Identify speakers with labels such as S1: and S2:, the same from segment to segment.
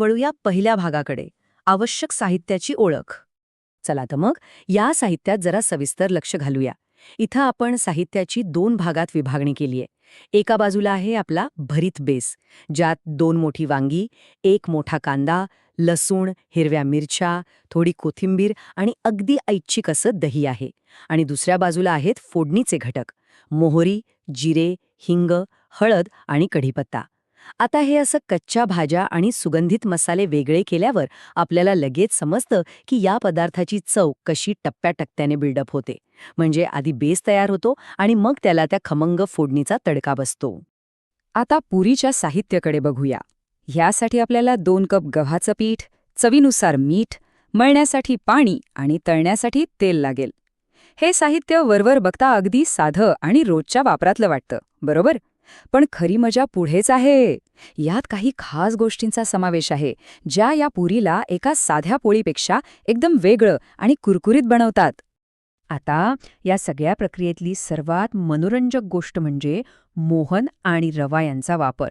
S1: वळूया पहिल्या भागाकडे, आवश्यक साहित्याची ओळख. चला तर मग या साहित्यात जरा सविस्तर लक्ष घालूया. इथं आपण साहित्याची 2 भागात विभागणी केलीये. एका बाजूला आहे आपला भरीत बेस, ज्यात 2 मोठी वांगी, 1 मोठा कांदा, लसूण, हिरव्या मिरच्या, थोडी कोथिंबीर आणि अगदी ऐच्छिक असं दही आहे. आणि दुसऱ्या बाजूला आहेत फोडणीचे घटक: मोहरी, जिरे, हिंग, हळद आणि कढीपत्ता. आता हे असं कच्च्या भाज्या आणि सुगंधित मसाले वेगळे केल्यावर आपल्याला लगेच समजतं की या पदार्थाची चव कशी टप्प्याटप्प्याने बिल्डअप होते. म्हणजे आधी बेस तयार होतो आणि मग त्याला त्या खमंग फोडणीचा तडका बसतो.
S2: आता पुरीच्या साहित्याकडे बघूया. ह्यासाठी आपल्याला 2 कप गव्हाचं पीठ, चवीनुसार मीठ, मळण्यासाठी पाणी आणि तळण्यासाठी तेल लागेल. हे साहित्य वरवर बघता अगदी साधं आणि रोजच्या वापरातलं वाटतं, बरोबर? पण खरी मजा पुढेच आहे. यात काही खास गोष्टींचा समावेश आहे, ज्या या पुरीला एका साध्या पोळीपेक्षा एकदम वेगळं आणि कुरकुरीत बनवतात. आता या सगळ्या प्रक्रियेतली सर्वात मनोरंजक गोष्ट म्हणजे मोहन आणि रवा यांचा वापर.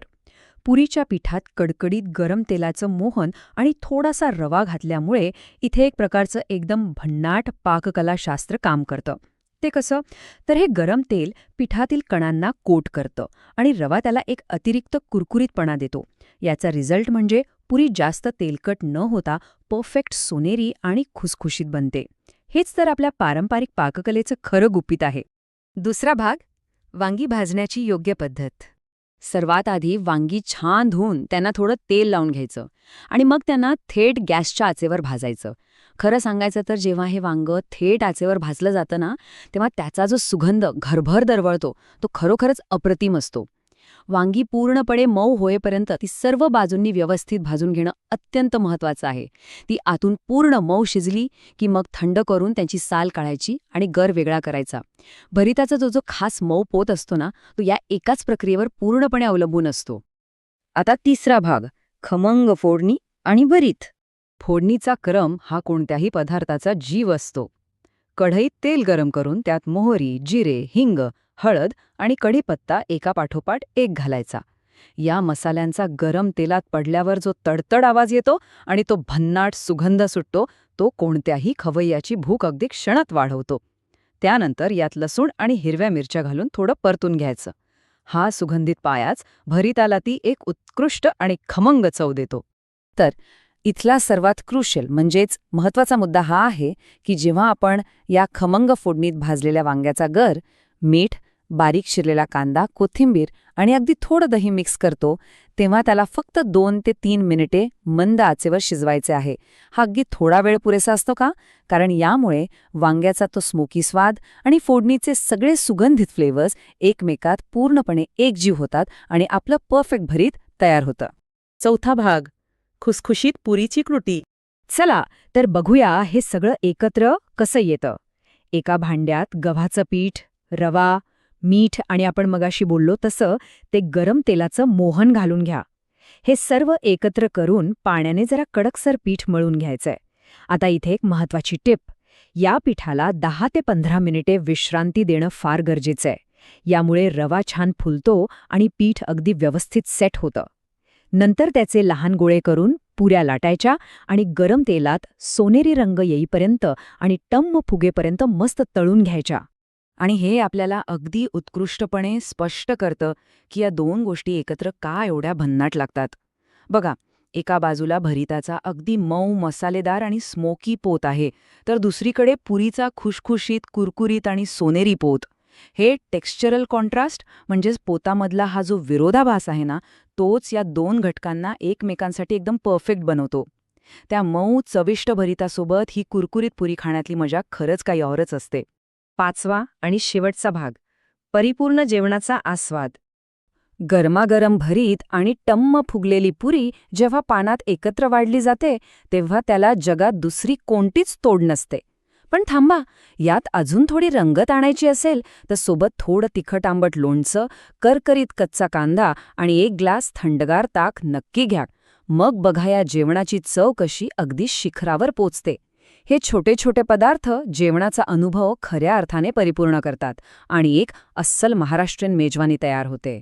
S2: पुरीच्या पिठात कडकडीत गरम तेलाचं मोहन आणि थोडासा रवा घातल्यामुळे इथे एक प्रकारचं एकदम भन्नाट पाककलाशास्त्र काम करतं. ते कसं? तर हे गरम तेल पिठातील कणांना कोट करतं आणि रवा त्याला एक अतिरिक्त कुरकुरीतपणा देतो. याचा रिझल्ट म्हणजे पुरी जास्त तेलकट न होता परफेक्ट सोनेरी आणि खुसखुशीत बनते. हेच तर आपल्या पारंपरिक पाककलेचं खरं गुपित आहे. दुसरा भाग, वांगी भाजण्याची योग्य पद्धत. सर्वात आधी वांगी छान धुवून त्यांना थोडं तेल लावून घ्यायचं आणि मग त्यांना थेट गॅसच्या आचेवर भाजायचं. खरं सांगायचं तर जेव्हा हे वांगं थेट आचेवर भाजलं जातं ना, तेव्हा त्याचा जो सुगंध घरभर दरवळतो तो खरोखरच अप्रतिम असतो. वांगी पूर्णपणे मऊ होईपर्यंत ती सर्व बाजूंनी व्यवस्थित भाजून घेणं अत्यंत महत्त्वाचं आहे. ती आतून पूर्ण मऊ शिजली की मग थंड करून त्यांची साल काढायची आणि गर वेगळा करायचा. भरिताचा जो खास मऊ पोत असतो ना, तो या एकाच प्रक्रियेवर पूर्णपणे अवलंबून असतो. आता तिसरा भाग, खमंग फोडणी आणि भरीत. फोडणीचा क्रम हा कोणत्याही पदार्थाचा जीव असतो. कढईत तेल गरम करून त्यात मोहरी, जिरे, हिंग, हळद आणि कढीपत्ता एकापाठोपाठ एक घालायचा. या मसाल्यांचा गरम तेलात पडल्यावर जो तडतड आवाज येतो आणि तो भन्नाट सुगंध सुटतो, तो कोणत्याही खवय्याची भूक अगदी क्षणात वाढवतो. त्यानंतर यात लसूण आणि हिरव्या मिरच्या घालून थोडं परतून घ्यायचं. हा सुगंधित पायाच भरिताला ती एक उत्कृष्ट आणि खमंग चव देतो. तर इथला सर्वात क्रुशियल म्हणजेच महत्त्वाचा मुद्दा हा आहे की जेव्हा आपण या खमंग फोडणीत भाजलेल्या वांग्याचा गर, मीठ, बारीक चिरलेला कांदा, कोथिंबीर आणि अगदी थोडं दही मिक्स करतो, तेव्हा त्याला फक्त 2 ते 3 मिनिटे मंद आचेवर शिजवायचे आहे. हा अगदी थोडा वेळ पुरेसा असतो का? कारण यामुळे वांग्याचा तो स्मोकी स्वाद आणि फोडणीचे सगळे सुगंधित फ्लेवर्स एकमेकात पूर्णपणे एकजीव होतात आणि आपलं परफेक्ट भरीत तयार होतं.
S1: चौथा भाग, खुसखुशीत पुरीची कृती.
S2: चला तर बघूया हे सगळं एकत्र कसं येतं. एका भांड्यात गव्हाचं पीठ, रवा, मीठ आणि आपण मगाशी बोललो तसं ते गरम तेलाचं मोहन घालून घ्या. हे सर्व एकत्र करून पाण्याने जरा कडकसर पीठ मळून घ्यायचंय. आता इथे एक महत्वाची टिप. या पिठाला 10 ते 15 मिनिटे विश्रांती देणं फार गरजेचं आहे. यामुळे रवा छान फुलतो आणि पीठ अगदी व्यवस्थित सेट होतं. नंतर त्याचे लहान गोळे करून पुऱ्या लाटायच्या आणि गरम तेलात सोनेरी रंग येईपर्यंत आणि टम्म फुगेपर्यंत मस्त तळून घ्यायच्या. आणि हे आपल्याला अगदी उत्कृष्टपणे स्पष्ट करतं की या 2 गोष्टी एकत्र का एवढ्या भन्नाट लागतात. बघा, एका बाजूला भरिताचा अगदी मऊ, मसालेदार आणि स्मोकी पोत आहे, तर दुसरीकडे पुरीचा खुशखुशीत, कुरकुरीत आणि सोनेरी पोत. हे टेक्स्चरल कॉन्ट्रास्ट म्हणजेच पोतामधला हा जो विरोधाभास आहे ना, तोच या 2 घटकांना एकमेकांसाठी एकदम परफेक्ट बनवतो. त्या मऊ चविष्ट भरितासोबत ही कुरकुरीत पुरी खाण्यातली मजा खरंच काही औरच असते.
S1: 5वा आणि शेवटचा भाग, परिपूर्ण जेवणाचा आस्वाद.
S2: गरमागरम भरीत आणि टम्म फुगलेली पुरी जेव्हा पानात एकत्र वाढली जाते, तेव्हा त्याला जगात दुसरी कोणतीच तोड नसते. पण थांबा, यात अजून थोडी रंगत आणायची असेल तर सोबत थोडं तिखट आंबट लोणचं, करकरीत कच्चा कांदा आणि 1 ग्लास थंडगार ताक नक्की घ्या. मग बघा या जेवणाची चव कशी अगदी शिखरावर पोचते. हे छोटे छोटे पदार्थ जेवणाचा अनुभव खऱ्या अर्थाने परिपूर्ण करतात आणि एक अस्सल महाराष्ट्रीयन मेजवानी तयार होते.